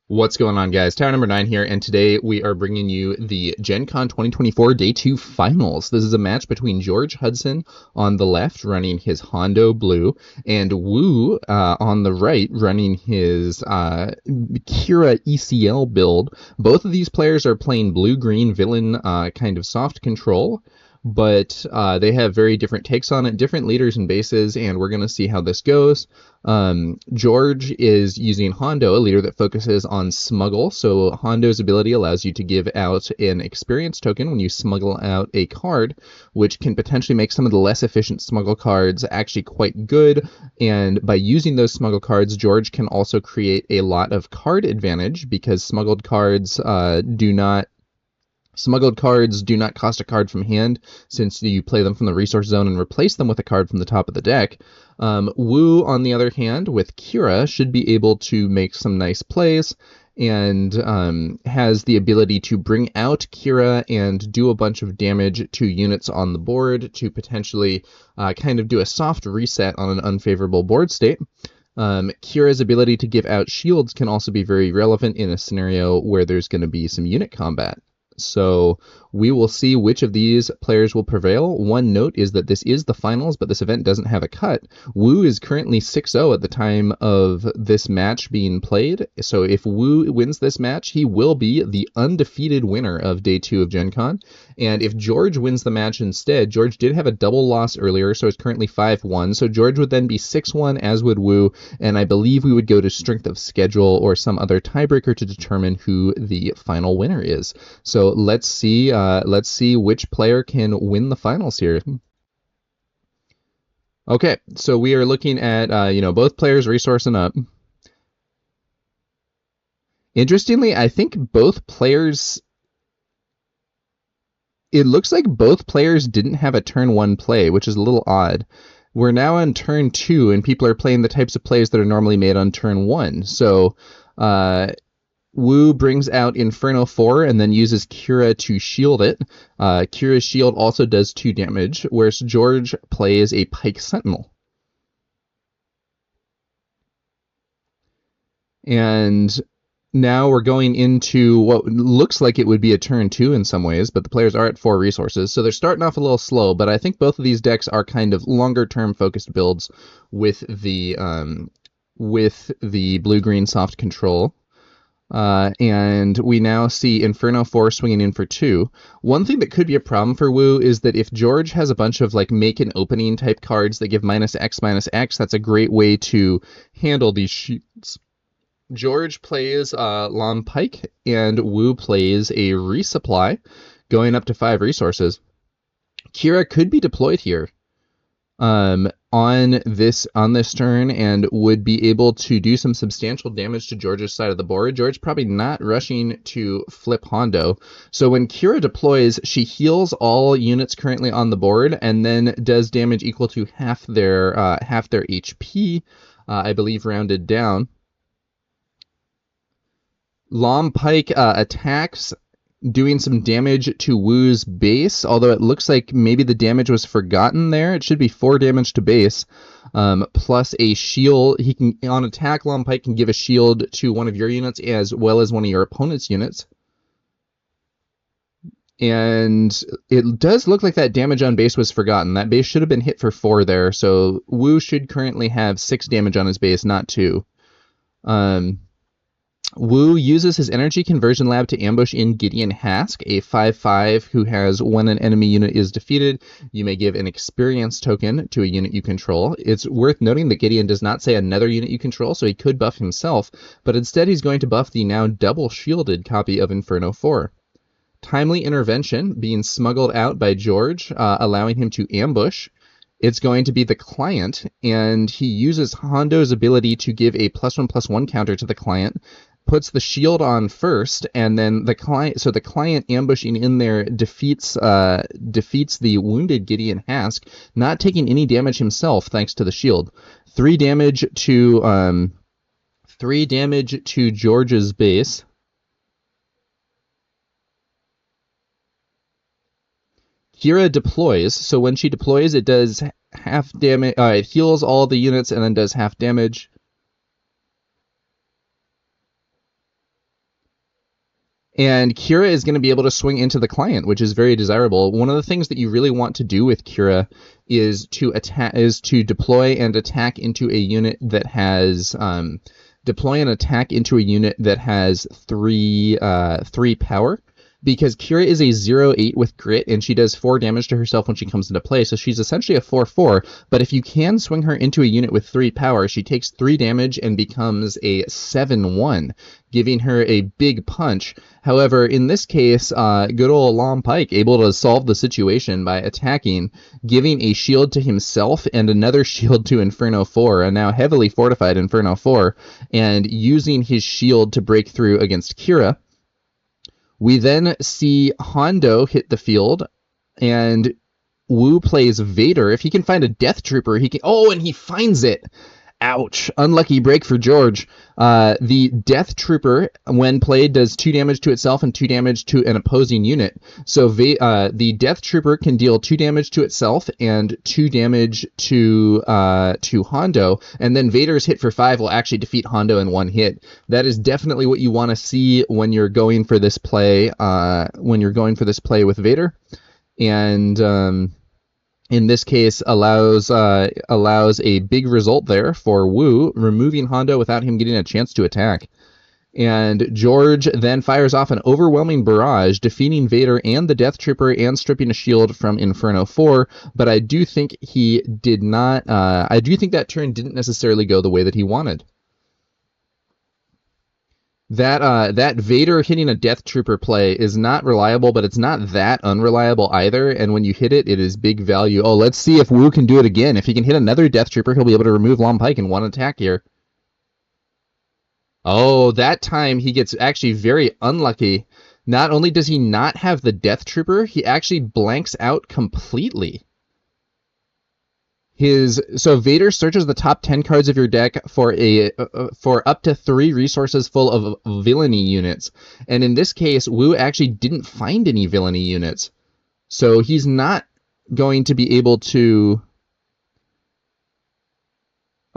What's going on, guys? Tower number 9 here, and today we are bringing you the GenCon 2024 Day 2 Finals. This is a match between George Hudson on the left, running his Hondo Blue, and wooooo on the right, running his Qi'ra ECL build. Both of these players are playing blue-green villain kind of soft control, but they have very different takes on it, different leaders and bases, and we're going to see how this goes. George is using Hondo, a leader that focuses on smuggle. So Hondo's ability allows you to give out an experience token when you smuggle out a card, which can potentially make some of the less efficient smuggle cards actually quite good. And by using those smuggle cards, George can also create a lot of card advantage because smuggled cards do not cost a card from hand, since you play them from the resource zone and replace them with a card from the top of the deck. wooooo, on the other hand, with Qi'ra, should be able to make some nice plays and has the ability to bring out Qi'ra and do a bunch of damage to units on the board to potentially kind of do a soft reset on an unfavorable board state. Qi'ra's ability to give out shields can also be very relevant in a scenario where there's going to be some unit combat. So we will see which of these players will prevail. One note is that this is the finals, but this event doesn't have a cut. wooooo is currently 6-0 at the time of this match being played. So if wooooo wins this match, he will be the undefeated winner of Day 2 of GenCon. And if George wins the match instead, George did have a double loss earlier, so it's currently 5-1. So George would then be 6-1, as would wooooo, and I believe we would go to strength of schedule or some other tiebreaker to determine who the final winner is. So let's see which player can win the finals here. Okay, so we are looking at both players resourcing up. Interestingly, I think both players. It looks like both players didn't have a turn 1 play, which is a little odd. We're now on turn 2, and people are playing the types of plays that are normally made on turn 1. So wooooo brings out Inferno 4 and then uses Qi'ra to shield it. Qi'ra's shield also does 2 damage, whereas George plays a Pike Sentinel. And now we're going into what looks like it would be a turn 2 in some ways, but the players are at 4 resources, so they're starting off a little slow, but I think both of these decks are kind of longer-term focused builds with the blue-green soft control. And we now see Inferno 4 swinging in for 2. One thing that could be a problem for wooooo is that if George has a bunch of like make an opening type cards that give -X/-X, that's a great way to handle these shields. George plays Lom Pike, and wooooo plays a resupply, going up to 5 resources. Qi'ra could be deployed here on this turn and would be able to do some substantial damage to George's side of the board. George probably not rushing to flip Hondo. So when Qi'ra deploys, she heals all units currently on the board and then does damage equal to half their HP, I believe, rounded down. Lom Pike attacks, doing some damage to wooooo's base, although it looks like maybe the damage was forgotten there. It should be 4 damage to base, plus a shield. He can, on attack, Lom Pike can give a shield to one of your units as well as one of your opponent's units. And it does look like that damage on base was forgotten. That base should have been hit for 4 there, so wooooo should currently have 6 damage on his base, not 2. wooooo uses his energy conversion lab to ambush in Gideon Hask, a 5/5 who has, when an enemy unit is defeated, you may give an experience token to a unit you control. It's worth noting that Gideon does not say another unit you control, so he could buff himself, but instead he's going to buff the now double shielded copy of Inferno 4. Timely Intervention, being smuggled out by George, allowing him to ambush. It's going to be the client, and he uses Hondo's ability to give a +1/+1 counter to the client, puts the shield on first, and then the client ambushing in there defeats the wounded Gideon Hask, not taking any damage himself thanks to the shield. 3 damage to George's base. Qi'ra deploys, so when she deploys, it does half damage. It heals all the units and then does half damage. And Qi'ra is going to be able to swing into the client, which is very desirable. One of the things that you really want to do with Qi'ra is to deploy and attack into a unit that has three power. Because Qi'ra is a 0/8 with grit, and she does 4 damage to herself when she comes into play, so she's essentially a 4/4, but if you can swing her into a unit with 3 power, she takes 3 damage and becomes a 7/1, giving her a big punch. However, in this case, good old Lom Pike able to solve the situation by attacking, giving a shield to himself and another shield to Inferno 4, a now heavily fortified Inferno 4, and using his shield to break through against Qi'ra. We then see Hondo hit the field, and Wu plays Vader. If he can find a Death Trooper, he can... Oh, and he finds it! Ouch. Unlucky break for George. The Death Trooper, when played, does 2 damage to itself and 2 damage to an opposing unit. So the Death Trooper can deal 2 damage to itself and 2 damage to Hondo, and then Vader's hit for 5 will actually defeat Hondo in 1 hit. That is definitely what you want to see when you're going for this play. With Vader, and in this case, allows a big result there for Wu, removing Hondo without him getting a chance to attack. And George then fires off an overwhelming barrage, defeating Vader and the Death Trooper and stripping a shield from Inferno 4, but I do think he did not... I do think that turn didn't necessarily go the way that he wanted. That Vader hitting a Death Trooper play is not reliable, but it's not that unreliable either, and when you hit it, it is big value. Oh, let's see if Wu can do it again. If he can hit another Death Trooper, he'll be able to remove Lom Pike in 1 attack here. Oh, that time he gets actually very unlucky. Not only does he not have the Death Trooper, he actually blanks out completely. So Vader searches the top 10 cards of your deck for up to 3 resources full of villainy units, and in this case, Wu actually didn't find any villainy units, so he's not going to be able to.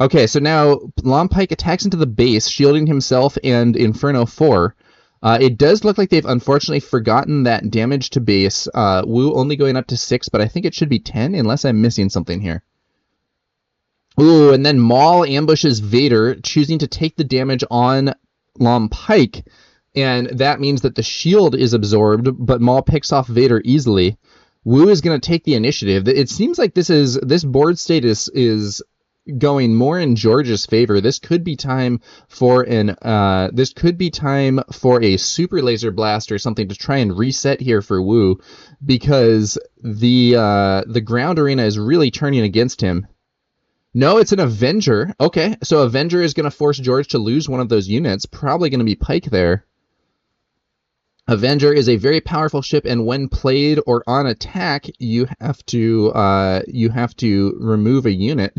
Okay, so now Lom Pike attacks into the base, shielding himself and Inferno 4. It does look like they've unfortunately forgotten that damage to base. Wu only going up to 6, but I think it should be 10, unless I'm missing something here. Ooh, and then Maul ambushes Vader, choosing to take the damage on Lom Pike, and that means that the shield is absorbed, but Maul picks off Vader easily. Wu is going to take the initiative. It seems like this board state is going more in George's favor. This could be time for a super laser blast or something to try and reset here for Wu, because the ground arena is really turning against him. No, it's an Avenger. Okay, so Avenger is going to force George to lose one of those units. Probably going to be Pike there. Avenger is a very powerful ship, and when played or on attack, you have to remove a unit.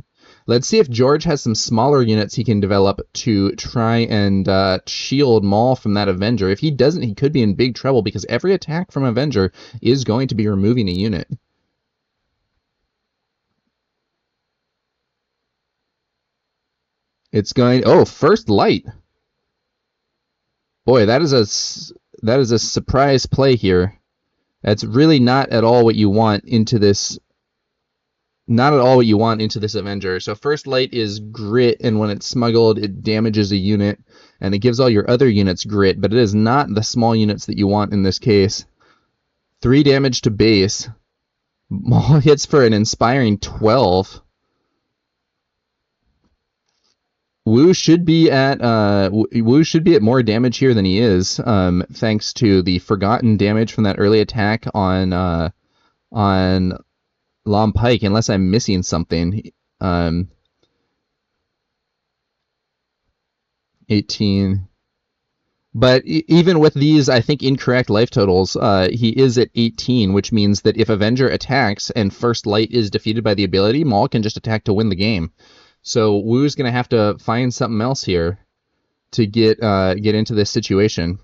Let's see if George has some smaller units he can develop to try and shield Maul from that Avenger. If he doesn't, he could be in big trouble, because every attack from Avenger is going to be removing a unit. It's going... Oh, first light. Boy, that is a surprise play here. That's really not at all what you want into this... Not at all what you want into this Avenger. So first light is grit, and when it's smuggled, it damages a unit, and it gives all your other units grit, but it is not the small units that you want in this case. 3 damage to base. Maul hits for an inspiring 12. Wu should be at more damage here than he is, thanks to the forgotten damage from that early attack on Lom Pike, unless I'm missing something. 18. But even with these, I think, incorrect life totals, he is at 18, which means that if Avenger attacks and First Light is defeated by the ability, Maul can just attack to win the game. So Wu's going to have to find something else here to get into this situation.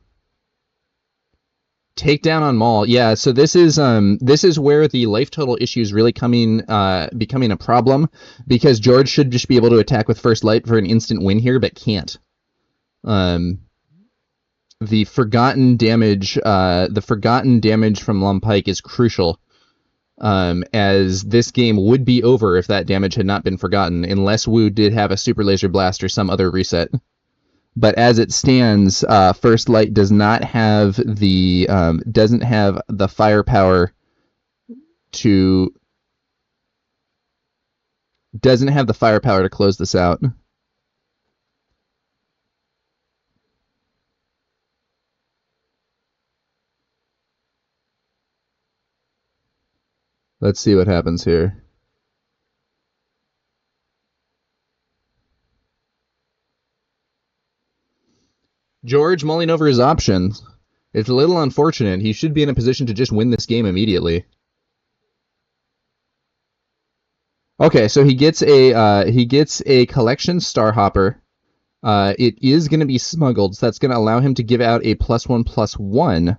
Takedown on Maul. Yeah, so this is where the life total issue is really becoming a problem, because George should just be able to attack with First Light for an instant win here, but can't. the forgotten damage from Lum Pike is crucial, as this game would be over if that damage had not been forgotten, unless Wu did have a Super Laser Blast or some other reset. But as it stands, First Light does not have the firepower to close this out. Let's see what happens here. George mulling over his options. It's a little unfortunate. He should be in a position to just win this game immediately. Okay, so he gets a collection Starhopper. It is going to be smuggled, so that's going to allow him to give out a +1/+1.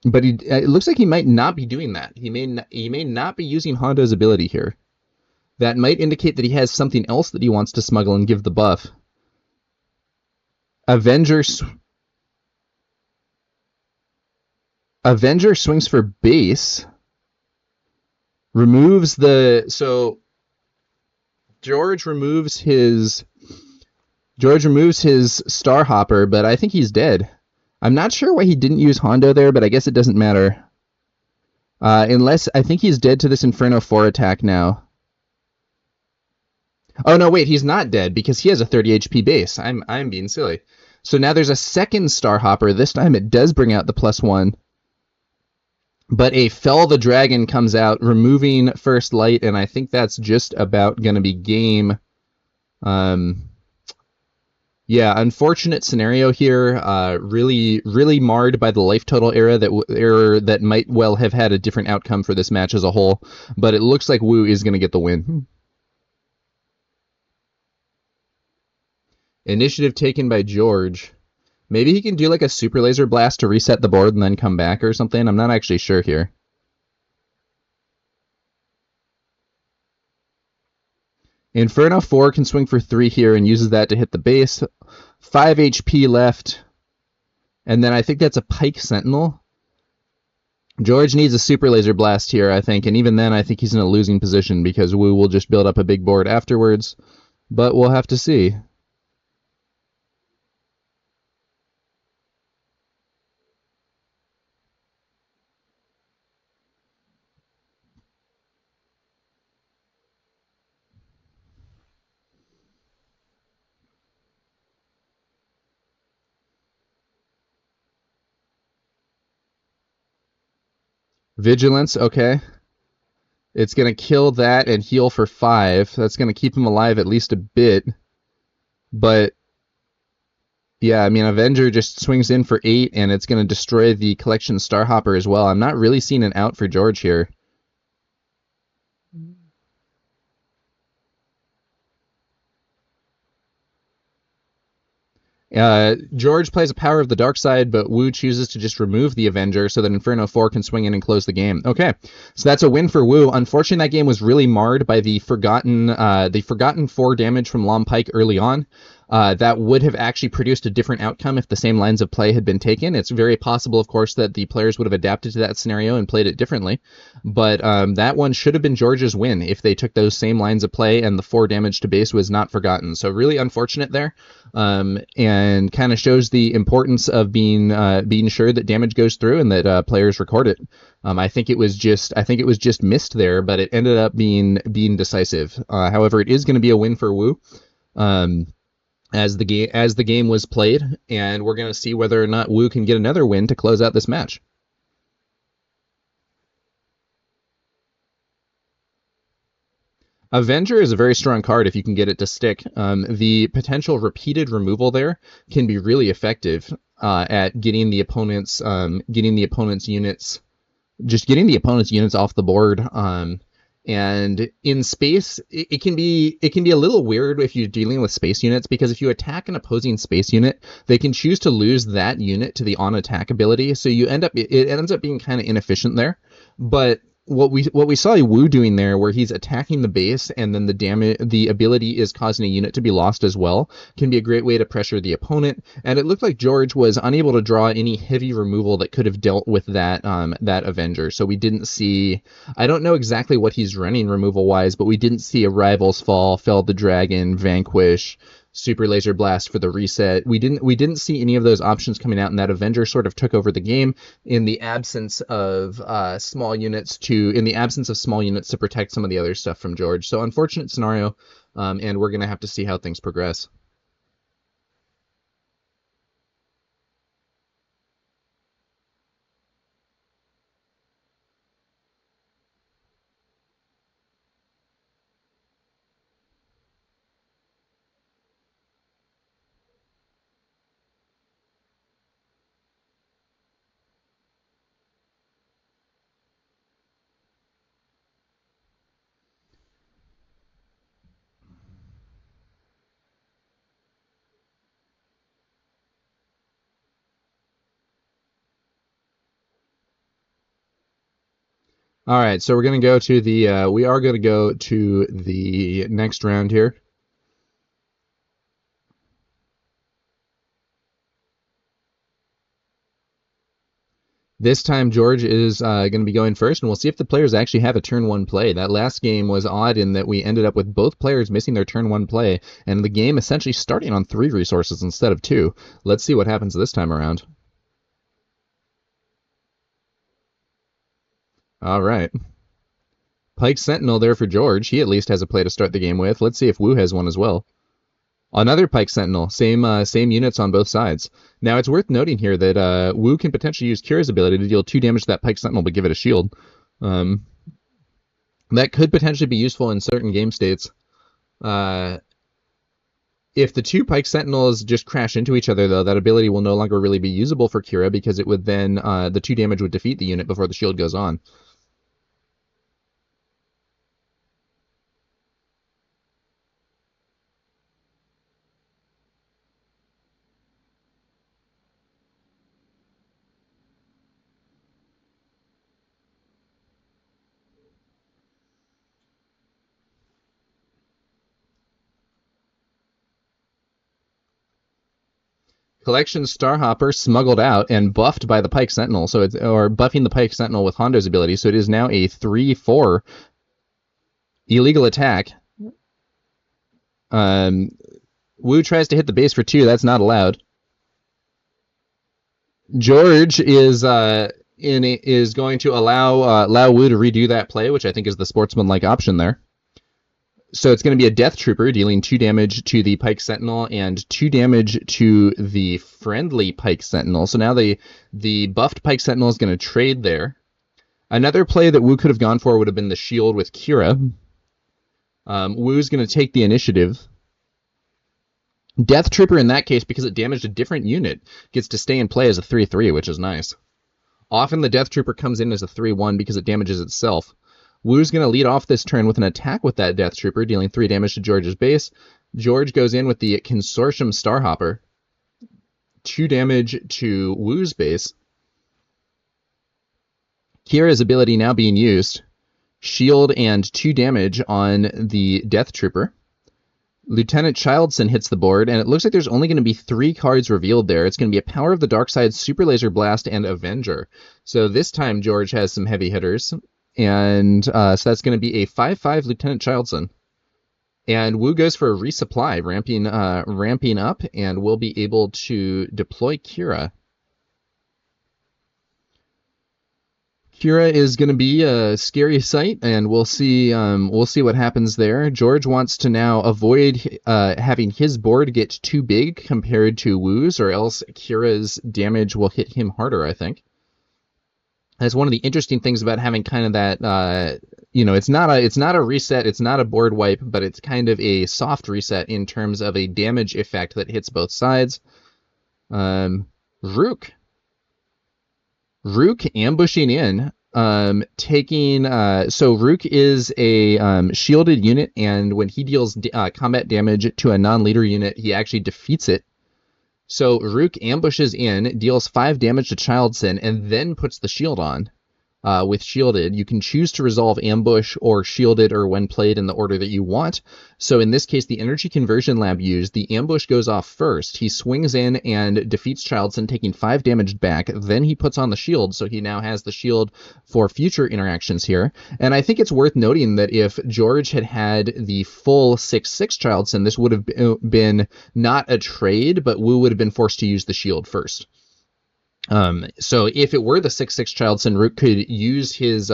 But it looks like he might not be doing that. He may not be using Hondo's ability here. That might indicate that he has something else that he wants to smuggle and give the buff. Avenger swings for base. Removes the... So George removes his Starhopper, but I think he's dead. I'm not sure why he didn't use Hondo there, but I guess it doesn't matter. Unless, I think he's dead to this Inferno 4 attack now. Oh, no, wait, he's not dead, because he has a 30 HP base. I'm being silly. So now there's a second Starhopper. This time it does bring out the +1. But a Fell the Dragon comes out, removing First Light, and I think that's just about going to be game. Yeah, unfortunate scenario here. Really marred by the life total error that might well have had a different outcome for this match as a whole. But it looks like Wu is going to get the win. Initiative taken by George. Maybe he can do like a Super Laser Blast to reset the board and then come back or something. I'm not actually sure here. Inferno 4 can swing for 3 here and uses that to hit the base. 5 HP left. And then I think that's a Pike Sentinel. George needs a Super Laser Blast here, I think. And even then, I think he's in a losing position because Wu will just build up a big board afterwards. But we'll have to see. Vigilance, okay. It's going to kill that and heal for 5. That's going to keep him alive at least a bit. But, yeah, I mean, Avenger just swings in for 8, and it's going to destroy the Collection Starhopper as well. I'm not really seeing an out for George here. George plays a Power of the Dark Side, but Wu chooses to just remove the Avenger so that Inferno 4 can swing in and close the game. Okay, so that's a win for Wu. Unfortunately, that game was really marred by the forgotten 4 damage from Lom Pike early on. That would have actually produced a different outcome if the same lines of play had been taken. It's very possible, of course, that the players would have adapted to that scenario and played it differently. But that one should have been George's win if they took those same lines of play and the 4 damage to base was not forgotten. So really unfortunate there, and kind of shows the importance of being sure that damage goes through and that players record it. I think it was just missed there, but it ended up being decisive. However, it is going to be a win for Wu. As the game was played, and we're going to see whether or not Wu can get another win to close out this match. Avenger is a very strong card if you can get it to stick. The potential repeated removal there can be really effective at getting the opponent's units off the board. And in space, it can be a little weird if you're dealing with space units, because if you attack an opposing space unit, they can choose to lose that unit to the on attack ability. So it ends up being kind of inefficient there. But what we saw Wu doing there, where he's attacking the base and then the ability is causing a unit to be lost as well, can be a great way to pressure the opponent. And it looked like George was unable to draw any heavy removal that could have dealt with that that Avenger. So we didn't see. I don't know exactly what he's running removal wise, but we didn't see a Rival's Fall, Fell the Dragon, Vanquish, Super Laser Blast for the reset. We didn't see any of those options coming out, and that Avenger sort of took over the game in the absence of small units to protect some of the other stuff from George. So unfortunate scenario, and we're gonna have to see how things progress. All right, so we're gonna go to the we are gonna go to the next round here. This time, George is going to be going first, and we'll see if the players actually have a turn one play. That last game was odd in that we ended up with both players missing their turn one play, and the game essentially starting on 3 resources instead of 2. Let's see what happens this time around. All right. Pike Sentinel there for George. He at least has a play to start the game with. Let's see if Wu has one as well. Another Pike Sentinel, same units on both sides. Now, it's worth noting here that Wu can potentially use Qi'ra's ability to deal 2 damage to that Pike Sentinel, but give it a shield. That could potentially be useful in certain game states. If the 2 Pike Sentinels just crash into each other, though, that ability will no longer really be usable for Qi'ra, because it would then, the 2 damage would defeat the unit before the shield goes on. Collection Starhopper smuggled out and buffed by the Pike Sentinel, or buffing the Pike Sentinel with Hondo's ability, so it is now a 3/4 illegal attack. Wu tries to hit the base for 2. That's not allowed. George is going to allow Wu to redo that play, which I think is the sportsmanlike option there. So it's going to be a Death Trooper dealing 2 damage to the Pike Sentinel and 2 damage to the friendly Pike Sentinel. So now the buffed Pike Sentinel is going to trade there. Another play that Wu could have gone for would have been the shield with Qi'ra. Wu's going to take the initiative. Death Trooper in that case, because it damaged a different unit, gets to stay in play as a 3/3, which is nice. Often the Death Trooper comes in as a 3/1 because it damages itself. Wu's going to lead off this turn with an attack with that Death Trooper, dealing 3 damage to George's base. George goes in with the Consortium Starhopper. 2 damage to Wu's base. Qi'ra's ability now being used. Shield and 2 damage on the Death Trooper. Lieutenant Childson hits the board, and it looks like there's only going to be 3 cards revealed there. It's going to be a Power of the Dark Side, Super Laser Blast, and Avenger. So this time George has some heavy hitters. And so that's going to be a 5/5 Lieutenant Childson. And Wu goes for a resupply, ramping up, and we'll be able to deploy Qi'ra. Qi'ra is going to be a scary sight, and we'll see what happens there. George wants to now avoid having his board get too big compared to Wu's, or else Qi'ra's damage will hit him harder, I think. That's one of the interesting things about having kind of that, it's not a reset, it's not a board wipe, but it's kind of a soft reset in terms of a damage effect that hits both sides. Rook ambushing in, so Rook is a shielded unit, and when he deals combat damage to a non-leader unit, he actually defeats it. So Rook ambushes in, deals 5 damage to Childson, and then puts the shield on. with shielded, you can choose to resolve ambush or shielded or when played in the order that you want. So in this case, the energy conversion lab used, the ambush goes off first. He swings in and defeats Childson, taking 5 damage back. Then he puts on the shield, so he now has the shield for future interactions here. And I think it's worth noting that if George had had the full 6/6 Childson, this would have been not a trade, but Wu would have been forced to use the shield first. So if it were the 6/6 Childson, Rook could use his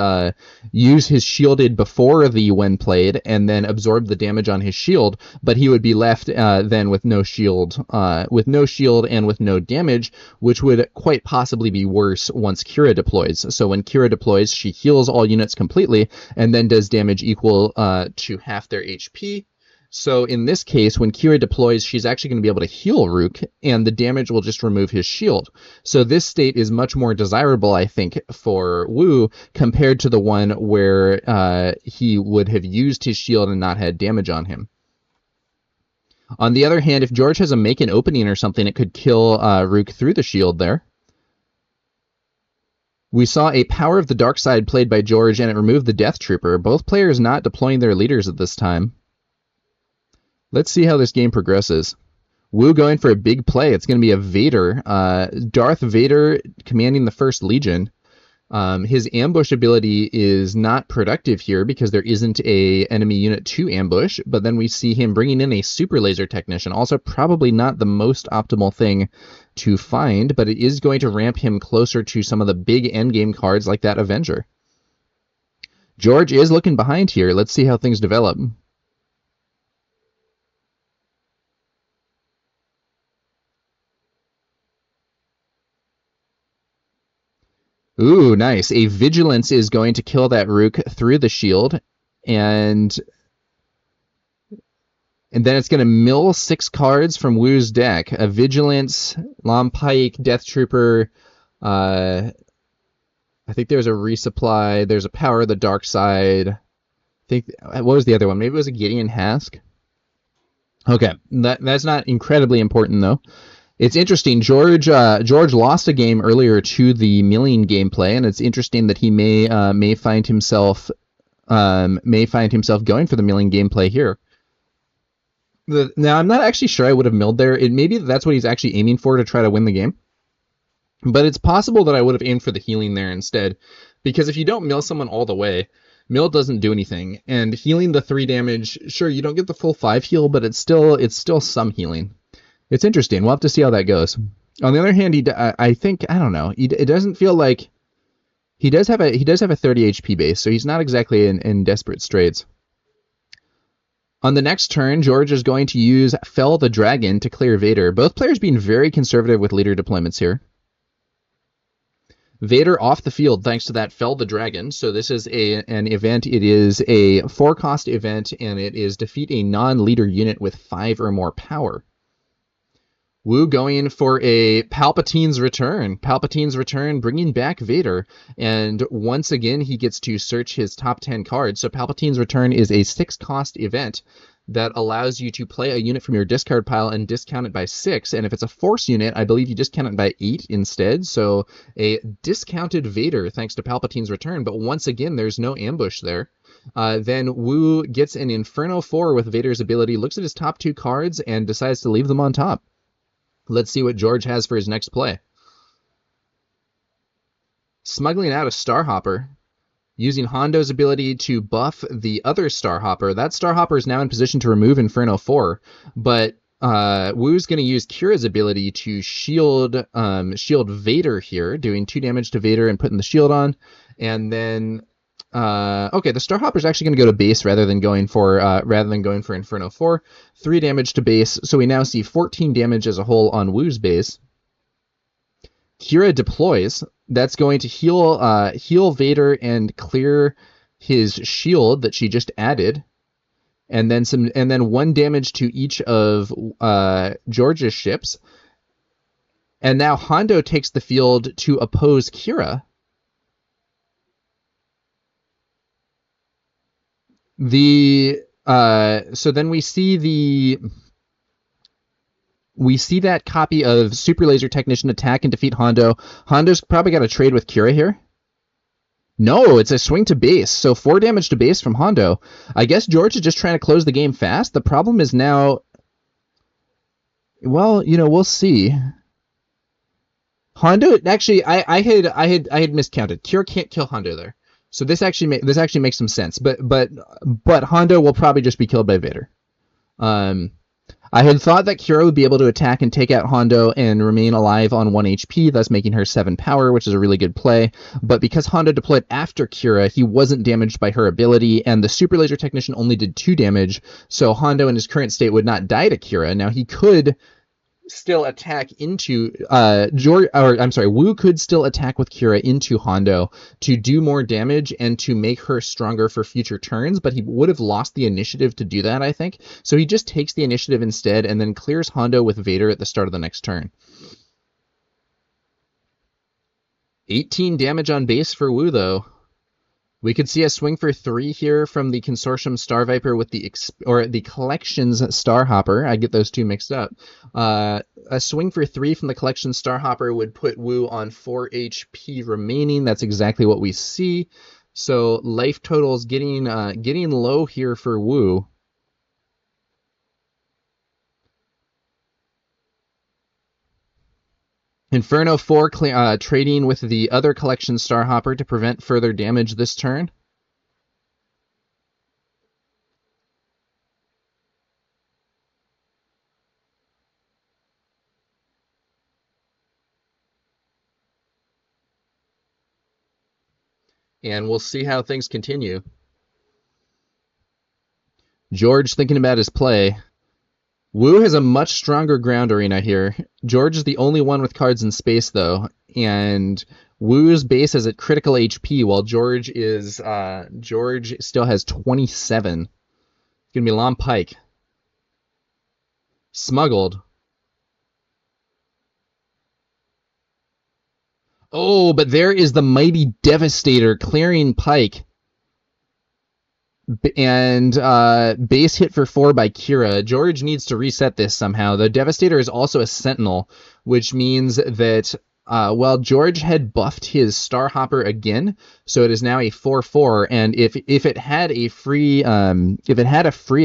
shielded before the when played and then absorb the damage on his shield, but he would be left then with no shield and with no damage, which would quite possibly be worse once Qi'ra deploys. So when Qi'ra deploys, she heals all units completely and then does damage equal to half their HP. So in this case, when Qi'ra deploys, she's actually going to be able to heal Rook, and the damage will just remove his shield. So this state is much more desirable, I think, for Wu compared to the one where he would have used his shield and not had damage on him. On the other hand, if George has a make an opening or something, it could kill Rook through the shield there. We saw a Power of the Dark Side played by George, and it removed the Death Trooper. Both players not deploying their leaders at this time. Let's see how this game progresses. Wu going for a big play. It's going to be a Vader. Darth Vader commanding the First Legion. His ambush ability is not productive here because there isn't a enemy unit to ambush, but then we see him bringing in a Super Laser Technician. Also probably not the most optimal thing to find, but it is going to ramp him closer to some of the big endgame cards like that Avenger. George is looking behind here. Let's see how things develop. Ooh, nice. A Vigilance is going to kill that Rook through the shield, and then it's going to mill 6 cards from Wu's deck. A Vigilance, Lompike, Death Trooper, I think there's a Resupply, there's a Power of the Dark Side. I think, what was the other one? Maybe it was a Gideon Hask? Okay, that's not incredibly important, though. It's interesting. George lost a game earlier to the milling gameplay, and it's interesting that he may find himself going for the milling gameplay here. Now I'm not actually sure I would have milled there. Maybe that's what he's actually aiming for to try to win the game, but it's possible that I would have aimed for the healing there instead, because if you don't mill someone all the way, mill doesn't do anything, and healing the 3 damage, sure, you don't get the full 5 heal, but it's still some healing. It's interesting. We'll have to see how that goes. On the other hand, I don't know. It doesn't feel like he does have a 30 HP base, so he's not exactly in desperate straits. On the next turn, George is going to use Fell the Dragon to clear Vader. Both players being very conservative with leader deployments here. Vader off the field thanks to that Fell the Dragon. So this is an event. It is a 4-cost event, and it is defeat a non-leader unit with 5 or more power. Wu going for a Palpatine's Return. Palpatine's Return, bringing back Vader. And once again, he gets to search his top 10 cards. So Palpatine's Return is a 6-cost event that allows you to play a unit from your discard pile and discount it by 6. And if it's a Force unit, I believe you discount it by 8 instead. So a discounted Vader thanks to Palpatine's Return. But once again, there's no ambush there. Then Wu gets an Inferno 4 with Vader's ability, looks at his top 2 cards, and decides to leave them on top. Let's see what George has for his next play. Smuggling out a Starhopper, using Hondo's ability to buff the other Starhopper. That Starhopper is now in position to remove Inferno 4, but Wu's going to use Qi'ra's ability to shield Vader here, doing 2 damage to Vader and putting the shield on. And then, okay, the Starhopper is actually going to go to base rather than going for Inferno 4. 3 damage to base, so we now see 14 damage as a whole on Wu's base. Qi'ra deploys. That's going to heal Vader and clear his shield that she just added, and then 1 damage to each of George's ships. And now Hondo takes the field to oppose Qi'ra. So then we see that copy of Super Laser Technician attack and defeat Hondo. Hondo's probably got a trade with Qi'ra here. No, it's a swing to base. So 4 damage to base from Hondo. I guess George is just trying to close the game fast. The problem is now... Well, we'll see. Hondo, actually, I had miscounted. Qi'ra can't kill Hondo there. So this actually makes some sense. But Hondo will probably just be killed by Vader. I had thought that Qi'ra would be able to attack and take out Hondo and remain alive on 1 HP, thus making her 7 power, which is a really good play. But because Hondo deployed after Qi'ra, he wasn't damaged by her ability, and the Super Laser Technician only did 2 damage, so Hondo in his current state would not die to Qi'ra. Now he could still attack into Wu could still attack with Qi'ra into Hondo to do more damage and to make her stronger for future turns, but he would have lost the initiative to do that, I think. So he just takes the initiative instead and then clears Hondo with Vader at the start of the next turn. 18 damage on base for Wu, though. We could see a swing for 3 here from the Consortium Star Viper with the Collections Star Hopper. I get those two mixed up. A swing for 3 from the Collection Star Hopper would put Wu on 4 HP remaining. That's exactly what we see. So life totals getting low here for Wu. Inferno 4 trading with the other Collection Star Hopper to prevent further damage this turn. And we'll see how things continue. George thinking about his play. Wu has a much stronger ground arena here. George is the only one with cards in space, though, and Wu's base is at critical HP, while George still has 27. It's gonna be Long Pike. Smuggled. Oh, but there is the mighty Devastator clearing Pike. And base hit for 4 by Qi'ra. George needs to reset this somehow. The Devastator is also a Sentinel, which means that George had buffed his Star Hopper again, so it is now a 4/4. And if it had a free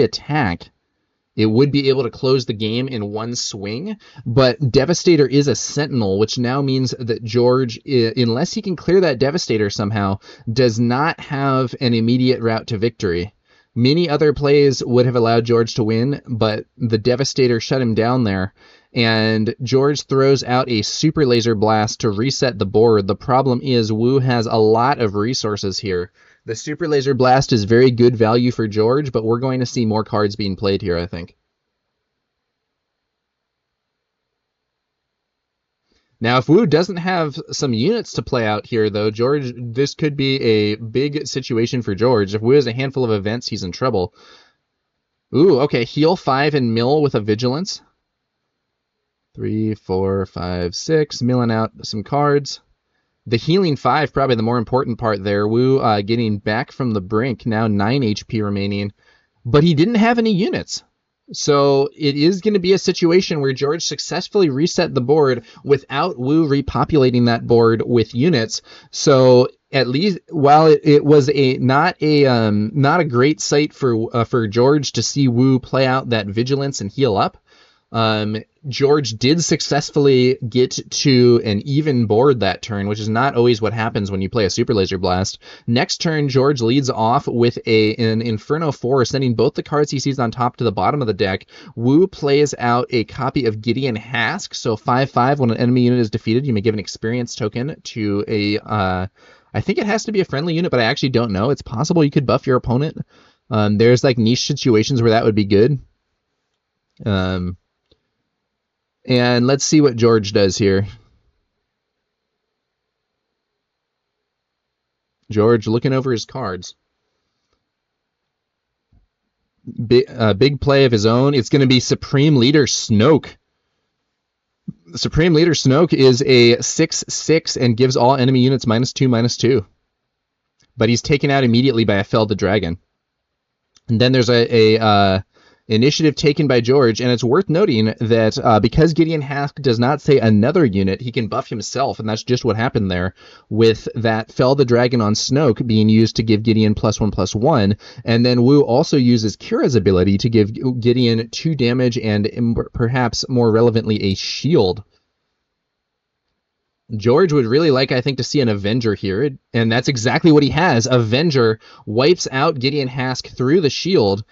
attack, it would be able to close the game in one swing, but Devastator is a Sentinel, which now means that George, unless he can clear that Devastator somehow, does not have an immediate route to victory. Many other plays would have allowed George to win, but the Devastator shut him down there, and George throws out a Super Laser Blast to reset the board. The problem is Wu has a lot of resources here. The Super Laser Blast is very good value for George, but we're going to see more cards being played here, I think. Now, if Wu doesn't have some units to play out here, though, this could be a big situation for George. If Wu has a handful of events, he's in trouble. Ooh, okay, heal 5 and mill with a Vigilance. 3, 4, 5, 6, milling out some cards. The healing 5, probably the more important part there. Wu getting back from the brink, now 9 HP remaining. But he didn't have any units. So it is going to be a situation where George successfully reset the board without Wu repopulating that board with units. So at least, while it was not a great sight for George to see Wu play out that Vigilance and heal up, George did successfully get to an even board that turn, which is not always what happens when you play a Super Laser Blast. Next turn, George leads off with an Inferno 4, sending both the cards he sees on top to the bottom of the deck. Wu plays out a copy of Gideon Hask, so 5/5. When an enemy unit is defeated, you may give an experience token to a... I think it has to be a friendly unit, but I actually don't know. It's possible you could buff your opponent. There's like niche situations where that would be good. And let's see what George does here. George looking over his cards. Big play of his own. It's going to be Supreme Leader Snoke. Supreme Leader Snoke is a 6/6 and gives all enemy units -2/2. But he's taken out immediately by a Felled Dragon. And then there's an Initiative taken by George, and it's worth noting that because Gideon Hask does not say another unit, he can buff himself, and that's just what happened there with that Fell the Dragon on Snoke being used to give Gideon +1/+1, and then Woo also uses Qi'ra's ability to give Gideon 2 damage and perhaps more relevantly a shield. George would really like, I think, to see an Avenger here, and that's exactly what he has. Avenger wipes out Gideon Hask through the shield,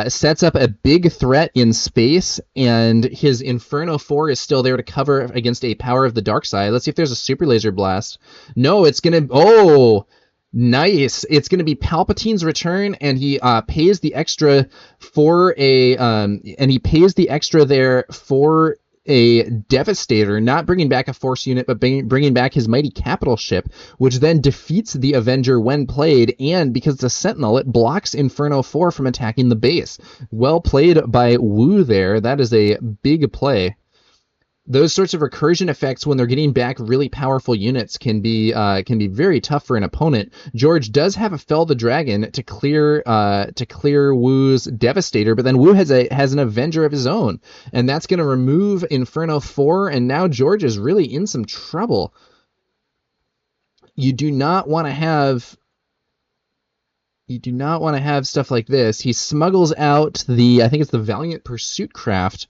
sets up a big threat in space, and his Inferno 4 is still there to cover against a Power of the Dark Side. Let's see if there's a Super Laser Blast. No, it's going to... Oh, nice. It's going to be Palpatine's return, and he pays the extra for a... and he pays the extra there for a Devastator, not bringing back a Force unit, but bringing back his mighty capital ship, which then defeats the Avenger when played, and because it's a Sentinel, it blocks Inferno 4 from attacking the base. Well played by Woo there. That is a big play. Those sorts of recursion effects, when they're getting back really powerful units, can be very tough for an opponent. George does have a Fell the Dragon to clear Woo's Devastator, but then Woo has an Avenger of his own, and that's going to remove Inferno 4, and now George is really in some trouble. You do not want to have stuff like this. He smuggles out I think it's the Valiant Pursuit Craft.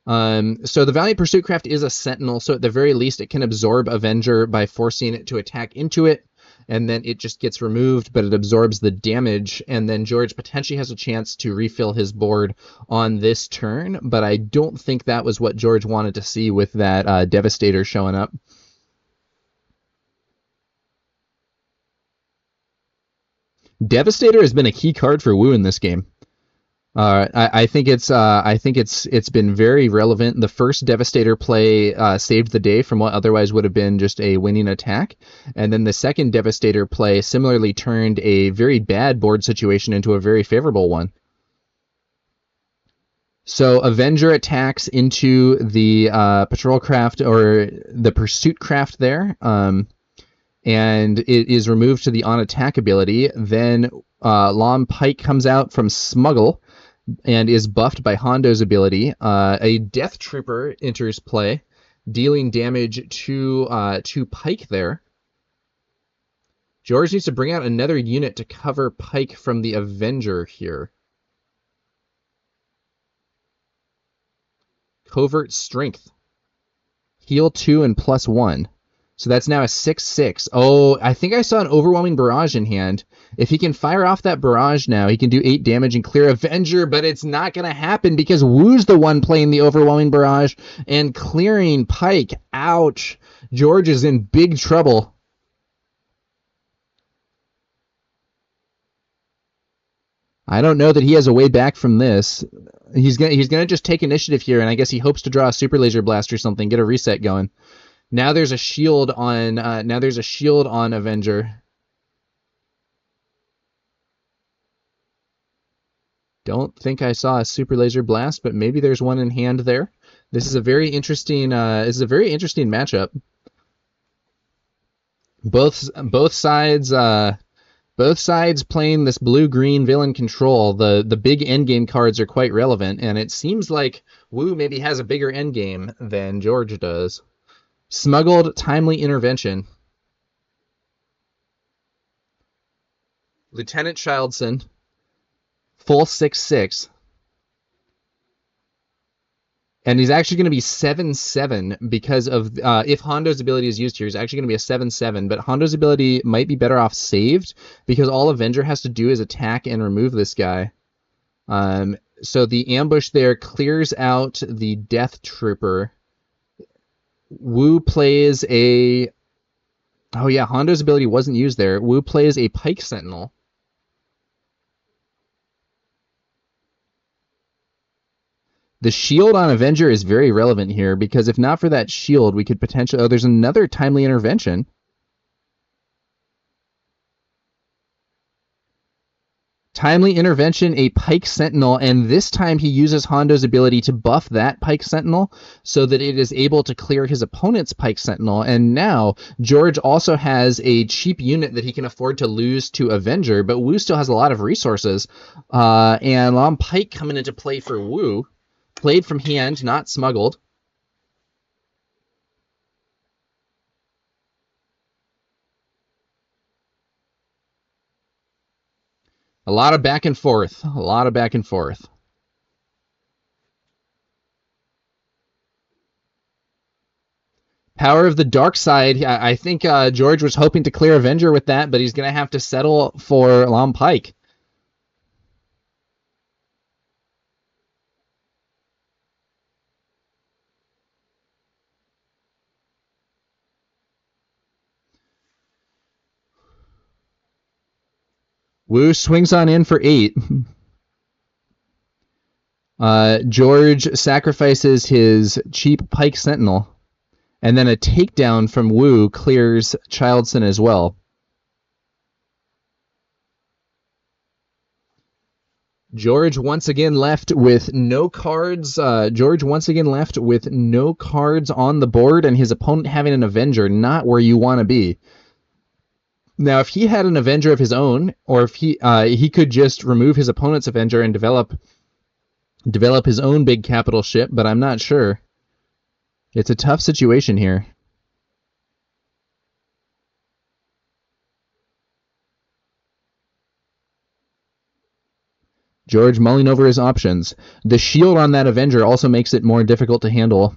So the Valiant Pursuit Craft is a Sentinel, so at the very least it can absorb Avenger by forcing it to attack into it, and then it just gets removed, but it absorbs the damage, and then George potentially has a chance to refill his board on this turn, but I don't think that was what George wanted to see with that Devastator showing up. Devastator has been a key card for Woo in this game. I think it's been very relevant. The first Devastator play saved the day from what otherwise would have been just a winning attack, and then the second Devastator play similarly turned a very bad board situation into a very favorable one. So Avenger attacks into the patrol craft or the pursuit craft there, and it is removed to the on attack ability. Then Lom Pike comes out from Smuggle and is buffed by Hondo's ability. A Death Trooper enters play, dealing damage to Pike there. George needs to bring out another unit to cover Pike from the Avenger here. Covert Strength. Heal 2 and +1. So that's now a 6/6. Oh, I think I saw an Overwhelming Barrage in hand. If he can fire off that barrage now, he can do 8 damage and clear Avenger, but it's not going to happen because Woo's the one playing the Overwhelming Barrage and clearing Pike. Ouch. George is in big trouble. I don't know that he has a way back from this. He's gonna just take initiative here, and I guess he hopes to draw a Super Laser Blast or something, get a reset going. Now there's a shield on Avenger. Don't think I saw a Super Laser Blast, but maybe there's one in hand there. This is a very interesting matchup. Both sides playing this blue-green villain control. The big endgame cards are quite relevant, and it seems like Woo maybe has a bigger endgame than George does. Smuggled Timely Intervention. Lieutenant Childson. Full 6/6. And he's actually going to be 7/7 because of if Hondo's ability is used here, he's actually going to be a 7/7. But Hondo's ability might be better off saved because all Avenger has to do is attack and remove this guy. So the ambush there clears out the Death Trooper. Woo plays a... Oh yeah, Hondo's ability wasn't used there. Woo plays a Pike Sentinel. The shield on Avenger is very relevant here because if not for that shield, we could potentially... Oh, there's another Timely Intervention. Timely Intervention, a Pike Sentinel, and this time he uses Hondo's ability to buff that Pike Sentinel so that it is able to clear his opponent's Pike Sentinel, and now George also has a cheap unit that he can afford to lose to Avenger, but Woo still has a lot of resources, and Lom Pike coming into play for Woo, played from hand, not smuggled. A lot of back and forth. A lot of back and forth. Power of the Dark Side. I think George was hoping to clear Avenger with that, but he's going to have to settle for Lom Pike. Woo swings on in for 8. George sacrifices his cheap Pike Sentinel, and then a takedown from Woo clears Childson as well. George once again left with no cards. George once again left with no cards on the board, and his opponent having an Avenger, not where you want to be. Now, if he had an Avenger of his own, or if he could just remove his opponent's Avenger and develop his own big capital ship, but I'm not sure. It's a tough situation here. George mulling over his options. The shield on that Avenger also makes it more difficult to handle.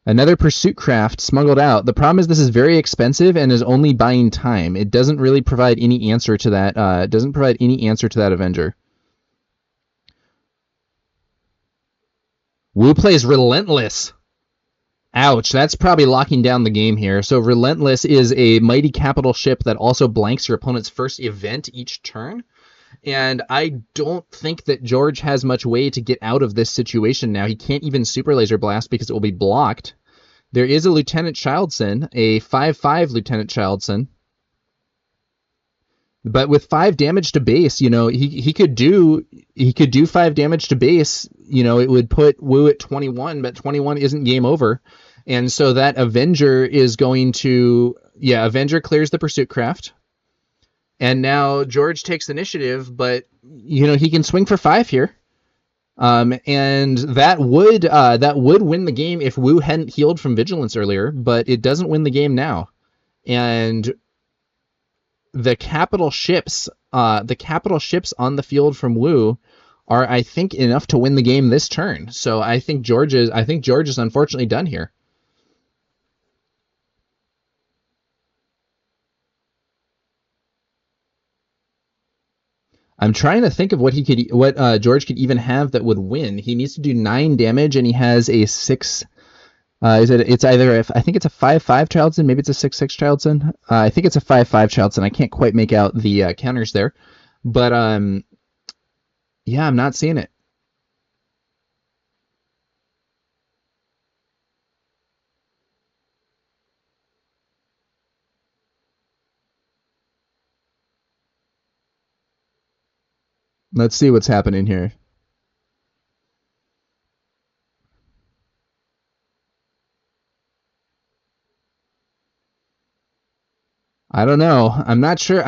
Another Pursuit Craft smuggled out. The problem is this is very expensive and is only buying time. It doesn't really provide any answer to that. Avenger. Woo plays Relentless. Ouch, that's probably locking down the game here. So Relentless is a mighty capital ship that also blanks your opponent's first event each turn. And I don't think that George has much way to get out of this situation now. He can't even Super Laser Blast because it will be blocked. There is a Lieutenant Childson, a 5/5 Lieutenant Childson. But with 5 damage to base, he could do 5 damage to base. It would put Woo at 21, but 21 isn't game over. And so that Avenger is going to... Yeah, Avenger clears the Pursuit Craft. And now George takes initiative, but he can swing for 5 here, and that would win the game if Woo hadn't healed from Vigilance earlier. But it doesn't win the game now, and the capital ships on the field from Woo are, I think, enough to win the game this turn. So I think George is unfortunately done here. I'm trying to think of what George could even have that would win. He needs to do 9 damage, and he has a 6. It's either I think it's a 5/5 Childson, maybe it's a 6/6 Childson. I think it's a 5/5 Childson. I can't quite make out the counters there, but yeah, I'm not seeing it. Let's see what's happening here. I don't know. I'm not sure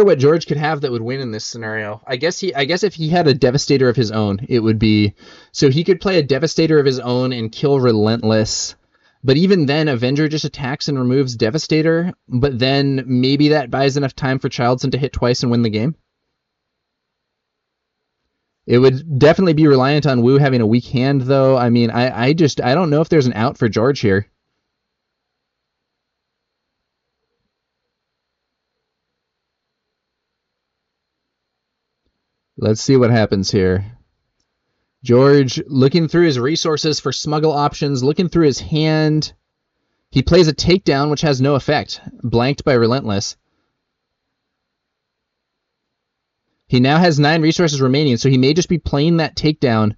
what George could have that would win in this scenario. I guess if he had a Devastator of his own, it would be... So he could play a Devastator of his own and kill Relentless. But even then, Avenger just attacks and removes Devastator. But then maybe that buys enough time for Childson to hit twice and win the game. It would definitely be reliant on Woo having a weak hand, though. I mean, I don't know if there's an out for George here. Let's see what happens here. George looking through his resources for smuggle options, looking through his hand. He plays a takedown, which has no effect, blanked by Relentless. He now has 9 resources remaining, so he may just be playing that takedown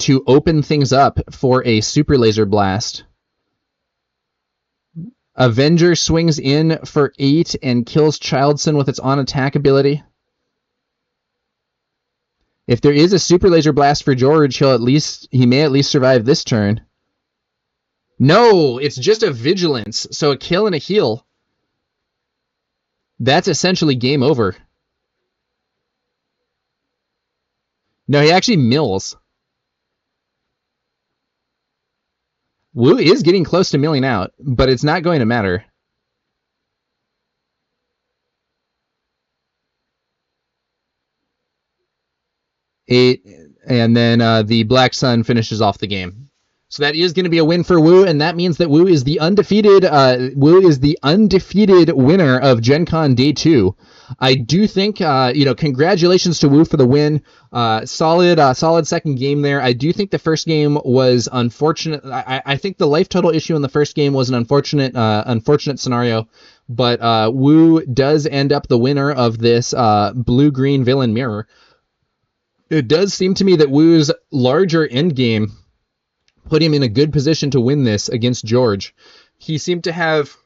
to open things up for a Super Laser Blast. Avenger swings in for 8 and kills Childson with its on-attack ability. If there is a super laser blast for George, he may at least survive this turn. No, it's just a vigilance, so a kill and a heal. That's essentially game over. No, he actually mills. Woo is getting close to milling out, but it's not going to matter. Eight, and then the Black Sun finishes off the game. So that is going to be a win for Woo, and that means that Woo is the undefeated winner of GenCon Day 2. I do think, congratulations to Woo for the win. Solid second game there. I do think the first game was unfortunate. I think the life total issue in the first game was an unfortunate scenario, but Woo does end up the winner of this blue-green villain mirror. It does seem to me that Woo's larger end game put him in a good position to win this against George. He seemed to have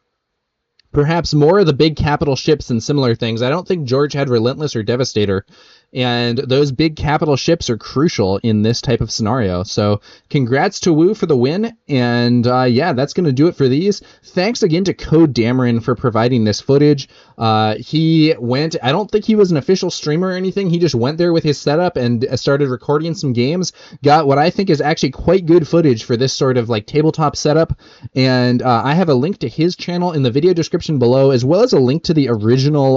perhaps more of the big capital ships and similar things. I don't think George had Relentless or Devastator, and those big capital ships are crucial in this type of scenario. So congrats to Woo for the win, and that's going to do it for these. Thanks again to Code Dameron for providing this footage. He went, I don't think he was an official streamer or anything, he just went there with his setup and started recording some games, got what I think is actually quite good footage for this sort of like tabletop setup, and I have a link to his channel in the video description below, as well as a link to the original,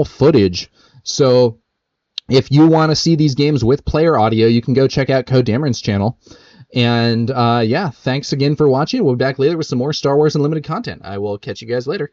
footage. So if you want to see these games with player audio, you can go check out Code Dameron's channel. And thanks again for watching. We'll be back later with some more Star Wars Unlimited content. I will catch you guys later.